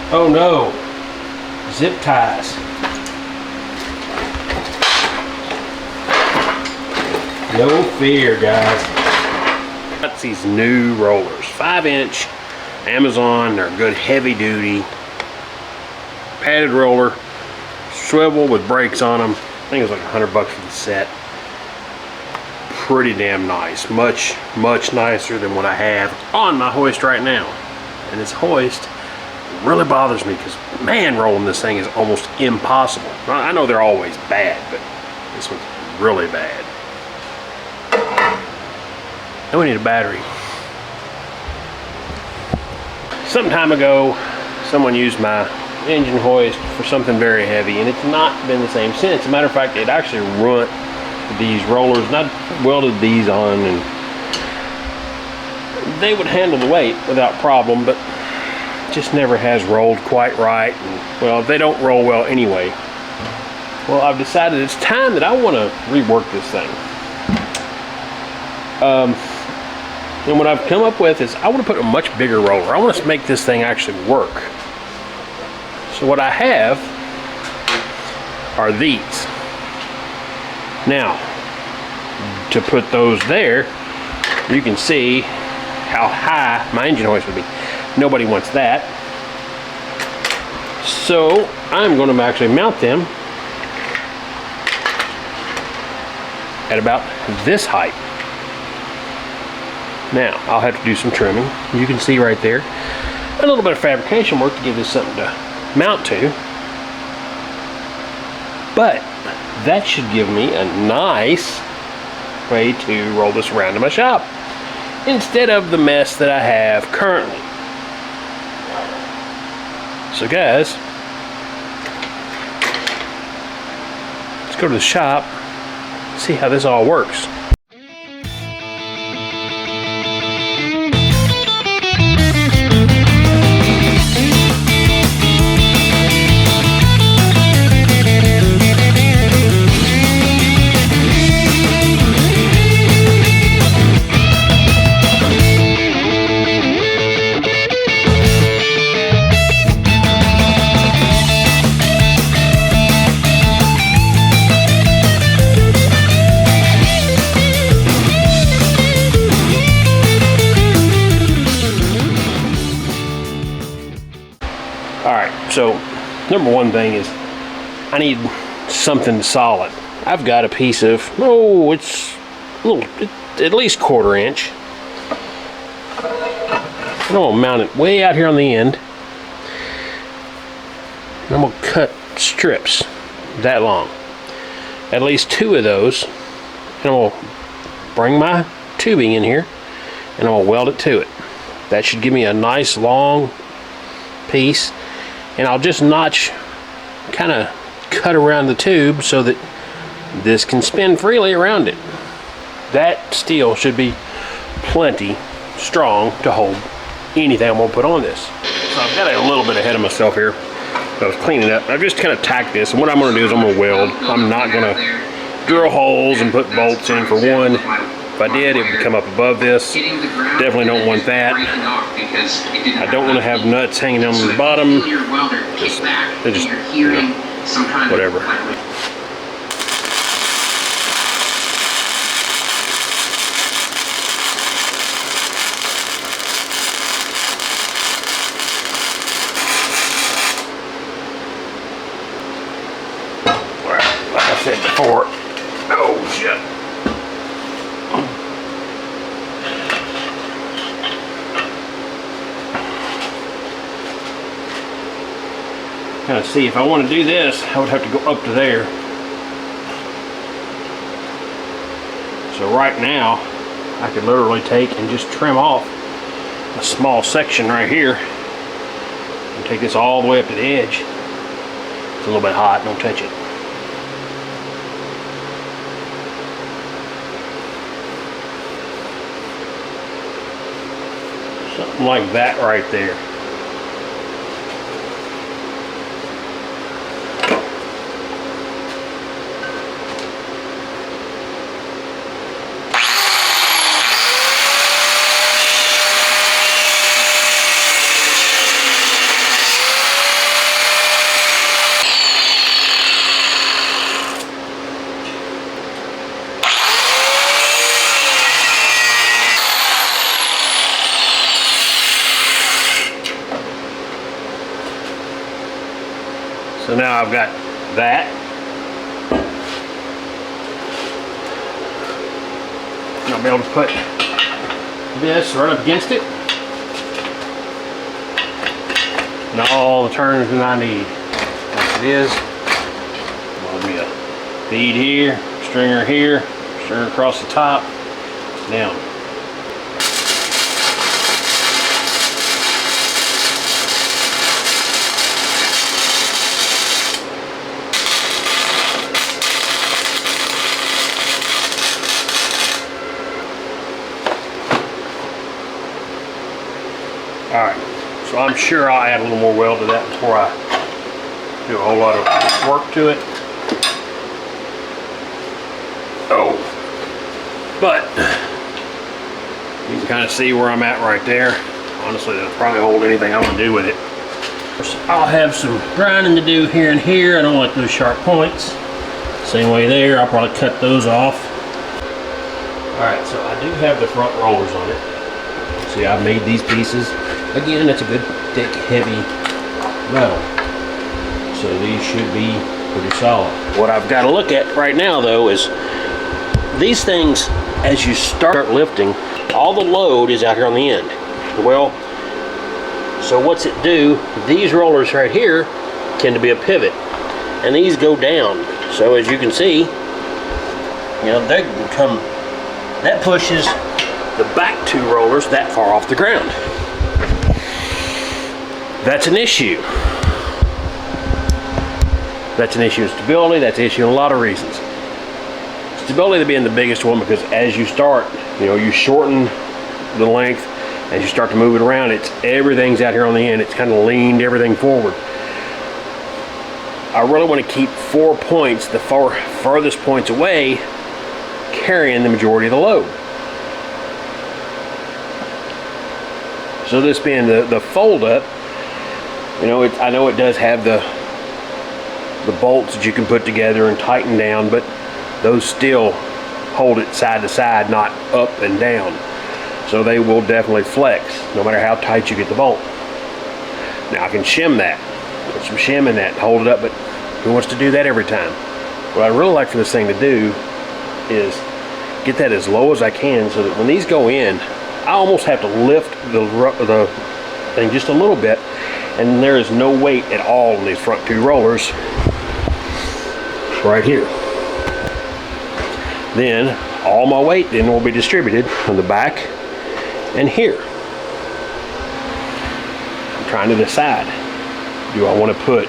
Oh no, zip ties. No fear, guys. Got these new rollers, 5-inch Amazon. They're good heavy duty padded roller, swivel with brakes on them. I think it was like $100 for the set. Pretty damn nice, much nicer than what I have on my hoist right now. And this hoist really bothers me because, man, rolling this thing is almost impossible. I know they're always bad, but this one's really bad. Now we need a battery. Some time ago, someone used my engine hoist for something very heavy, and it's not been the same since. As a matter of fact, it actually ruined these rollers, and I welded these on, and they would handle the weight without problem, but just never has rolled quite right. And, well, they don't roll well anyway. Well, I've decided it's time that I want to rework this thing. And what I've come up with is I want to put a much bigger roller. I want to make this thing actually work. So what I have are these. Now, to put those there, you can see how high my engine hoist would be. Nobody wants that. So I'm going to actually mount them at about this height. Now, I'll have to do some trimming. You can see right there. A little bit of fabrication work to give this something to mount to. But that should give me a nice way to roll this around in my shop, instead of the mess that I have currently. So guys, let's go to the shop, see how this all works. So, number one thing is I need something solid. I've got a piece of, it's a little, at least 1/4 inch. I'm going to mount it way out here on the end. And I'm going to cut strips that long. At least 2 of those. And I'm going to bring my tubing in here and I'm going to weld it to it. That should give me a nice long piece. And I'll just kind of cut around the tube so that this can spin freely around it. That steel should be plenty strong to hold anything I'm going to put on this. So I've got a little bit ahead of myself here. I was cleaning up. I've just kind of tacked this, and what I'm going to do is I'm going to weld. I'm not going to drill holes and put bolts in. For one, if I did, it would come up above this. Definitely don't want that. I don't want to have nuts hanging down on the bottom. They're just, whatever. Like I said before, oh shit. Kind of see, if I want to do this, I would have to go up to there. So right now, I could literally take and just trim off a small section right here and take this all the way up to the edge. It's a little bit hot, don't touch it. Something like that right there. So now I've got that. And I'll be able to put this right up against it. And all the turns that I need. Like it is. There'll be a bead here, stringer here, stringer across the top, down. Alright, so I'm sure I'll add a little more weld to that before I do a whole lot of work to it. Oh, but you can kind of see where I'm at right there. Honestly, that'll probably hold anything I want to do with it. I'll have some grinding to do here and here. I don't like those sharp points. Same way there, I'll probably cut those off. Alright, so I do have the front rollers on it. See, I've made these pieces. Again, it's a good, thick, heavy metal. So these should be pretty solid. What I've got to look at right now, though, is these things, as you start lifting, all the load is out here on the end. Well, so what's it do? These rollers right here tend to be a pivot, and these go down. So as you can see, you know, they come, that pushes the back two rollers that far off the ground. That's an issue. That's an issue in stability. That's an issue in a lot of reasons. Stability being the biggest one, because as you start, you know, you shorten the length. As you start to move it around, everything's out here on the end. It's kind of leaned everything forward. I really want to keep 4 points, the farthest points away, carrying the majority of the load. So this being the fold up, you know, I know it does have the bolts that you can put together and tighten down, but those still hold it side to side, not up and down. So they will definitely flex, no matter how tight you get the bolt. Now I can shim that, put some shim in that, hold it up, but who wants to do that every time? What I really like for this thing to do is get that as low as I can, so that when these go in, I almost have to lift the thing just a little bit, and there is no weight at all in these front two rollers right here. Then all my weight then will be distributed on the back and here. I'm trying to decide, do I want to put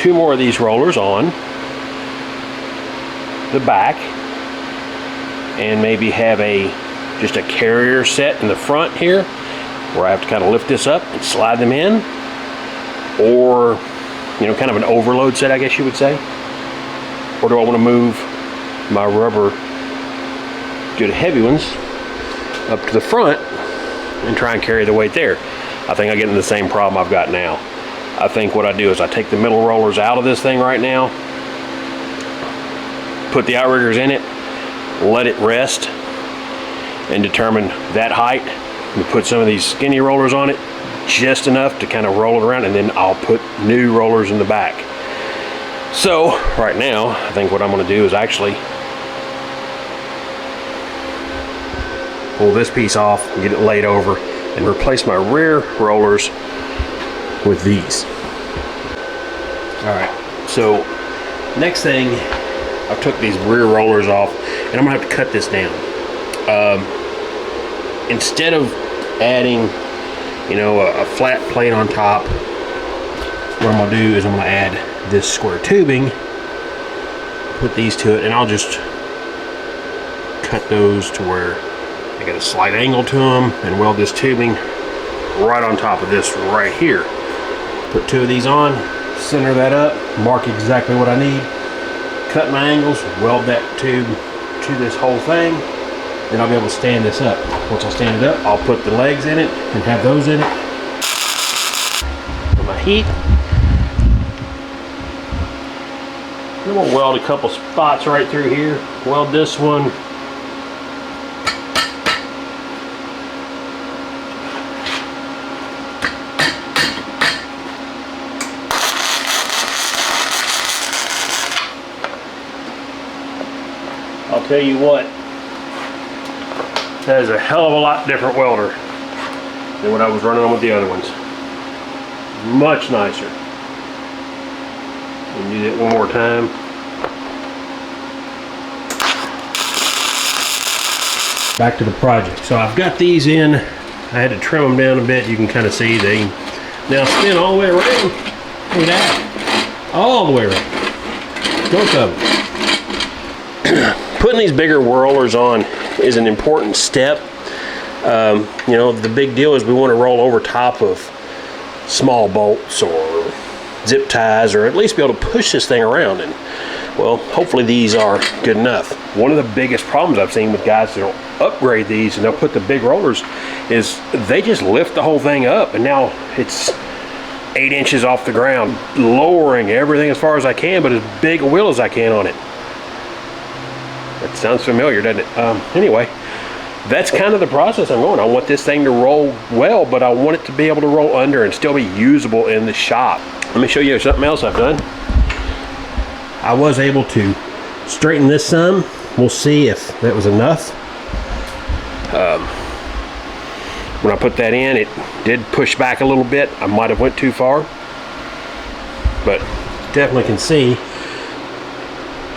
2 more of these rollers on the back and maybe have just a carrier set in the front here, where I have to kind of lift this up and slide them in, or, you know, kind of an overload set, I guess you would say? Or do I want to move my rubber good heavy ones up to the front and try and carry the weight there? I think I get into the same problem I've got now. I think what I do is I take the middle rollers out of this thing right now, put the outriggers in it, let it rest, and determine that height, and put some of these skinny rollers on it, just enough to kind of roll it around, and then I'll put new rollers in the back. So right now, I think what I'm going to do is actually pull this piece off and get it laid over and replace my rear rollers with these. Alright, so next thing, I took these rear rollers off, and I'm going to have to cut this down. Instead of adding, you know, a flat plate on top, what I'm going to do is I'm going to add this square tubing, put these to it, and I'll just cut those to where I get a slight angle to them and weld this tubing right on top of this right here. Put 2 of these on, center that up, mark exactly what I need, cut my angles, weld that tube to this whole thing, then I'll be able to stand this up. Once I stand it up, I'll put the legs in it and have those in it. Put my heat. Then we'll weld a couple spots right through here. Weld this one. I'll tell you what, that is a hell of a lot different welder than what I was running on with the other ones. Much nicer. We'll do that one more time. Back to the project. So I've got these in. I had to trim them down a bit. You can kind of see they now spin all the way around. Look at that. All the way around. Both of them. Putting these bigger whirlers on is an important step. You know, the big deal is we want to roll over top of small bolts or zip ties, or at least be able to push this thing around. And well, hopefully these are good enough. One of the biggest problems I've seen with guys that'll upgrade these and they'll put the big rollers is they just lift the whole thing up, and now it's 8 inches off the ground, lowering everything as far as I can, but as big a wheel as I can on it. That sounds familiar, doesn't it? Anyway, that's kind of the process I'm going. I want this thing to roll well, but I want it to be able to roll under and still be usable in the shop. Let me show you something else I've done. I was able to straighten this some. We'll see if that was enough. When I put that in, it did push back a little bit. I might have went too far, but definitely can see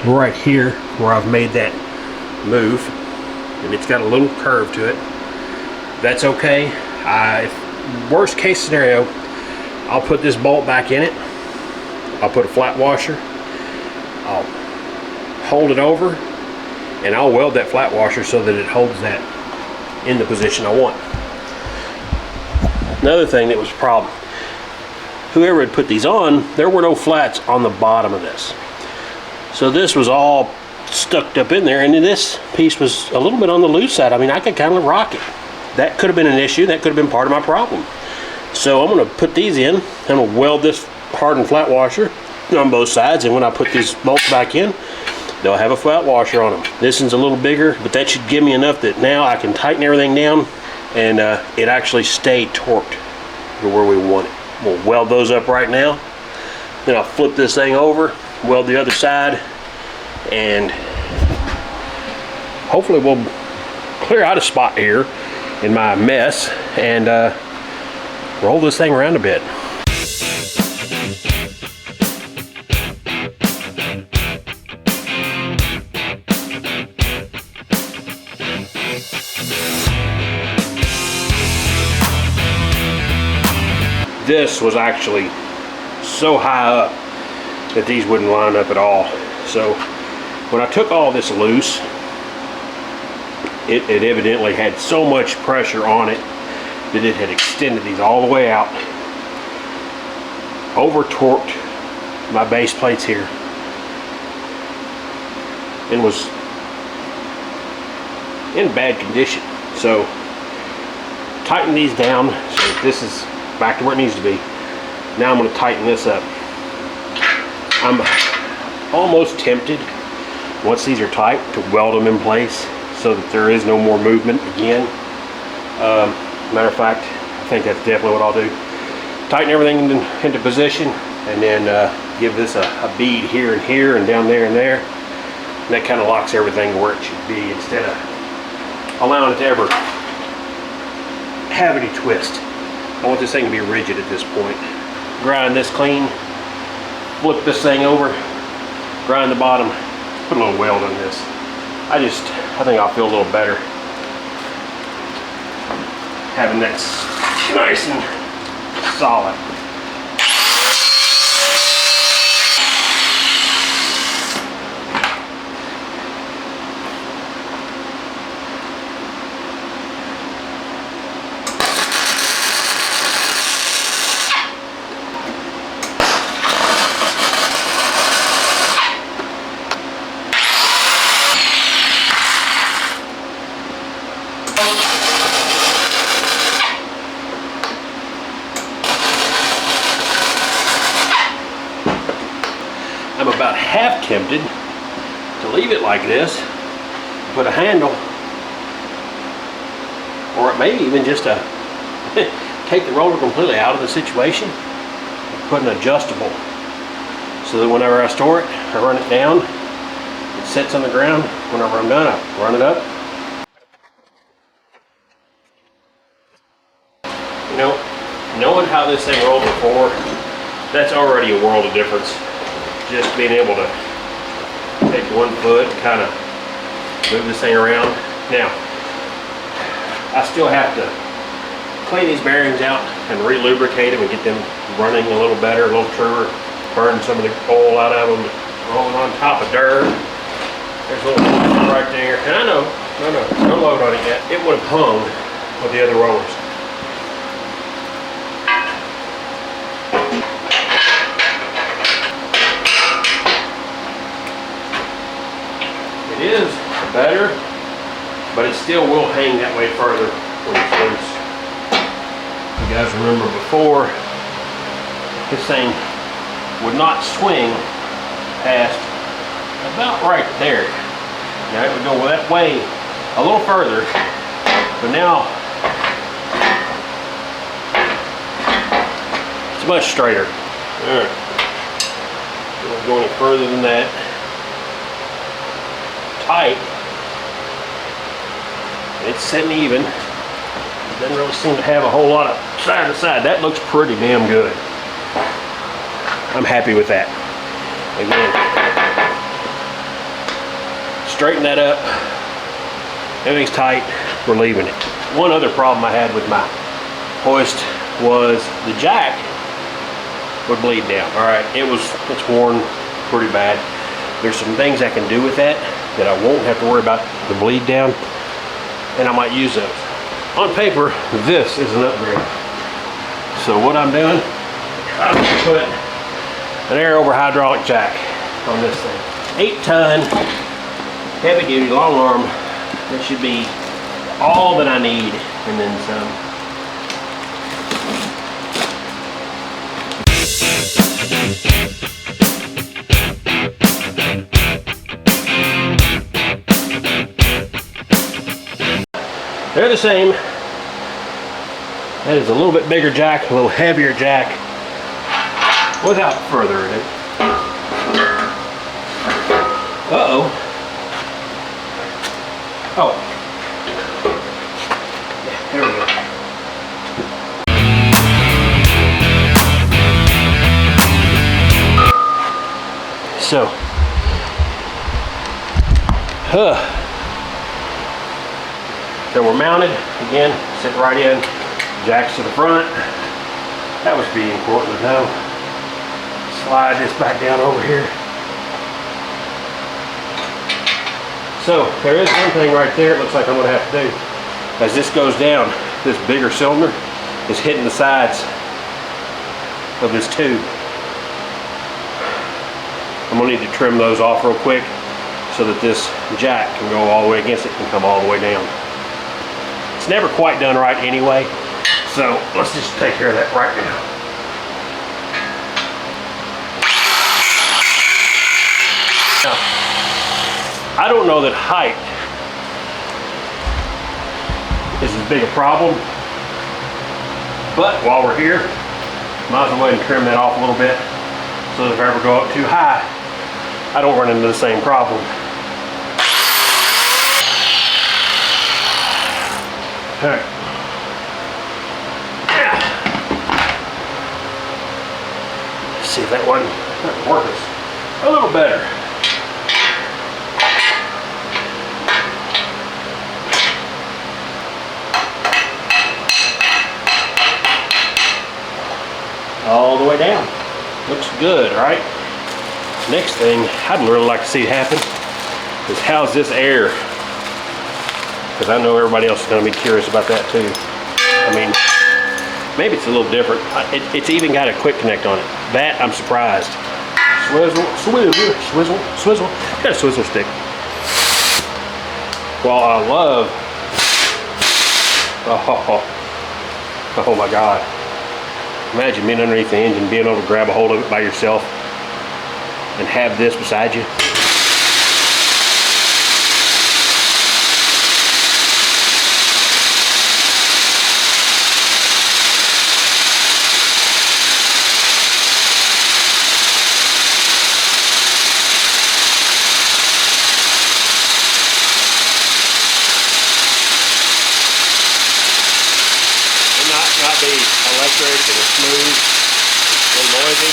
right here where I've made that move, and it's got a little curve to it. That's okay. Worst case scenario, I'll put this bolt back in it. I'll put a flat washer. I'll hold it over, and I'll weld that flat washer so that it holds that in the position I want. Another thing that was a problem, whoever had put these on, there were no flats on the bottom of this. So this was all stuck up in there, and this piece was a little bit on the loose side. I mean, I could kind of rock it. That could have been an issue. That could have been part of my problem. So I'm going to put these in. I'm going to weld this hardened flat washer on both sides, and when I put these bolts back in, they'll have a flat washer on them. This one's a little bigger, but that should give me enough that now I can tighten everything down, and it actually stayed torqued to where we want it. We'll weld those up right now. Then I'll flip this thing over, weld the other side, and hopefully we'll clear out a spot here in my mess and roll this thing around a bit. This was actually so high up that these wouldn't line up at all. So when I took all this loose, it evidently had so much pressure on it that it had extended these all the way out, over torqued my base plates here, and was in bad condition. So tighten these down so this is back to where it needs to be. Now I'm going to tighten this up. I'm almost tempted, once these are tight, to weld them in place so that there is no more movement again. Matter of fact, I think that's definitely what I'll do. Tighten everything into position, and then give this a bead here and here and down there and there. And that kind of locks everything where it should be, instead of allowing it to ever have any twist. I want this thing to be rigid at this point. Grind this clean, flip this thing over, grind the bottom, put a little weld on this. I think I'll feel a little better having that nice and solid. I'm about half tempted to leave it like this, put a handle, or it may even just take the roller completely out of the situation, put an adjustable so that whenever I store it, I run it down, It sits on the ground. Whenever I'm done, I run it up. You know, knowing how this thing rolled before, that's already a world of difference. Just being able to take one foot and kind of move this thing around. Now, I still have to clean these bearings out and re-lubricate them and get them running a little better, a little truer, burn some of the oil out of them, rolling on top of dirt. There's a little oil right there. And I know, no load on it yet. It would have hung with the other rollers. It is better, but it still will hang that way further when it's loose. You guys remember before, this thing would not swing past about right there. Now it would go that way a little further, but now it's much straighter. All right, it won't go any further than that. Tight. It's sitting even. It doesn't really seem to have a whole lot of side to side. That looks pretty damn good. I'm happy with that. Again, straighten that up. Everything's tight. We're leaving it. One other problem I had with my hoist was the jack would bleed down. All right, it's worn pretty bad. There's some things I can do with that I won't have to worry about the bleed down, and I might use those. On paper, this is an upgrade. So what I'm doing, I'm gonna put an air over hydraulic jack on this thing. 8-ton, heavy duty, long arm. That should be all that I need, and then some. They're the same. That is a little bit bigger jack, a little heavier jack. Without further ado. Uh-oh. Oh. Yeah, there we go. So. So we're mounted, again, sit right in, jacks to the front. That was be important to know. Slide this back down over here. So there is one thing right there it looks like I'm gonna have to do. As this goes down, this bigger cylinder is hitting the sides of this tube. I'm gonna need to trim those off real quick so that this jack can go all the way against it and come all the way down. It's never quite done right anyway, so let's just take care of that right now. Now, I don't know that height is as big a problem, but while we're here, might as well go ahead and trim that off a little bit so that if I ever go up too high, I don't run into the same problem. All right. Let's see if that one works a little better. All the way down. Looks good, right? Next thing I'd really like to see happen is how's this air? Because I know everybody else is going to be curious about that too. I mean, maybe it's a little different. It's even got a quick connect on it. That I'm surprised. Swizzle, swizzle, swizzle, swizzle. Got a swizzle stick. Well, I love. Oh my God! Imagine being underneath the engine, being able to grab a hold of it by yourself, and have this beside you. and it's smooth, a little noisy,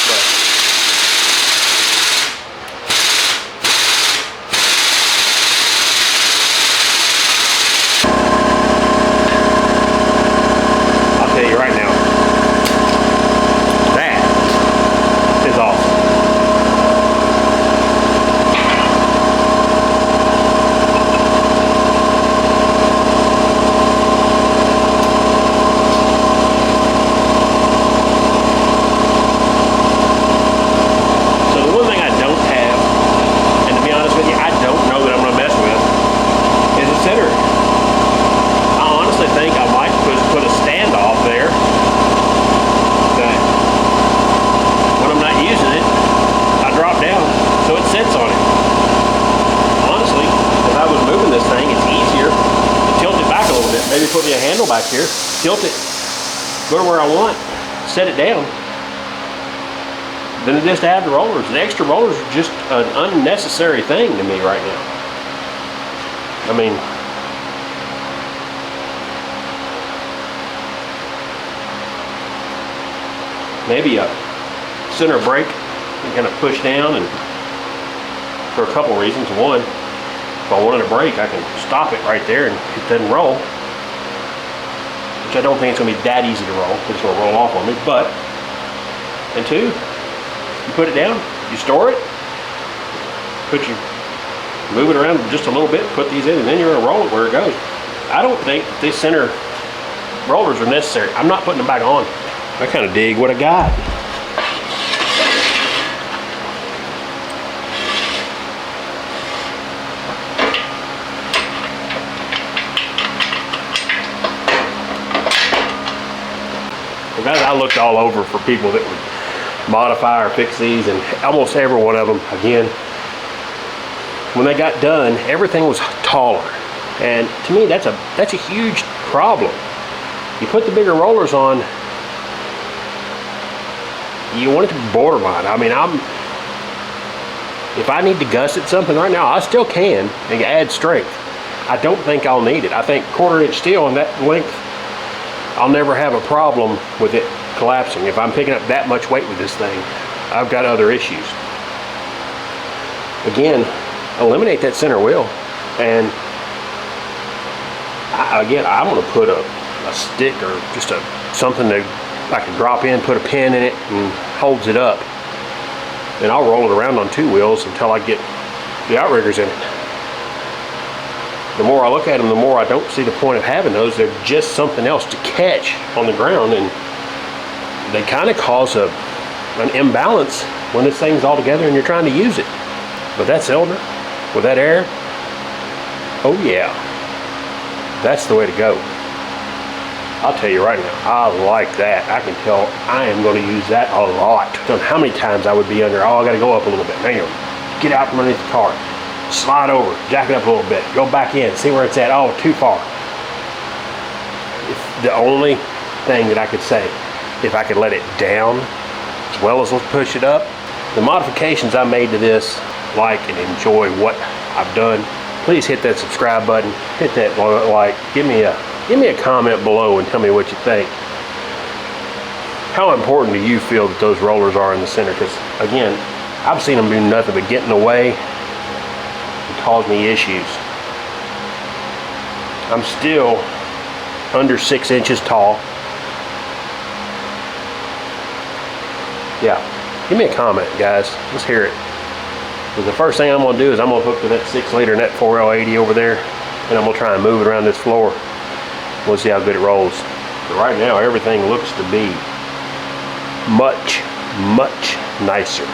but I'll tell you right now, that is awesome. Maybe put me a handle back here, tilt it, go to where I want, set it down. Then it is to have the rollers. The extra rollers are just an unnecessary thing to me right now. I mean, maybe a center brake you kind of push down, and for a couple reasons. One, if I wanted a brake, I can stop it right there and it doesn't roll. Which I don't think it's going to be that easy to roll. It's going to roll off on me. But, and two, you put it down, you store it, move it around just a little bit, put these in, and then you're going to roll it where it goes. I don't think these center rollers are necessary. I'm not putting them back on. I kind of dig what I got. Guys, I looked all over for people that would modify or fix these, and almost every one of them, again, when they got done, everything was taller. And to me, that's a huge problem. You put the bigger rollers on, you want it to be borderline. I mean, if I need to gusset something right now, I still can and add strength. I don't think I'll need it. I think 1/4 inch steel on that length, I'll never have a problem with it collapsing. If I'm picking up that much weight with this thing, I've got other issues. Again, eliminate that center wheel, and I'm going to put a stick or just something that I can drop in, put a pin in it, and holds it up. Then I'll roll it around on 2 wheels until I get the outriggers in it. The more I look at them, the more I don't see the point of having those. They're just something else to catch on the ground, and they kind of cause an imbalance when this thing's all together and you're trying to use it. But that cylinder, with that air, oh yeah, that's the way to go. I'll tell you right now, I like that. I can tell I am going to use that a lot. So how many times I would be under, oh, I got to go up a little bit. Now, get out from underneath the car. Slide over, jack it up a little bit, go back in, see where it's at. Oh, too far. The only thing that I could say, if I could let it down as well as let's push it up. The modifications I made to this, like and enjoy what I've done, please hit that subscribe button, hit that like, give me a comment below and tell me what you think. How important do you feel that those rollers are in the center? Because again, I've seen them do nothing but get in the way, cause me issues. I'm still under 6 inches tall. Yeah, give me a comment, guys. Let's hear it. Because the first thing I'm going to do is I'm going to hook to that 6-liter and that 4L80 over there, and I'm going to try and move it around this floor. We'll see how good it rolls. But right now, everything looks to be much, much nicer.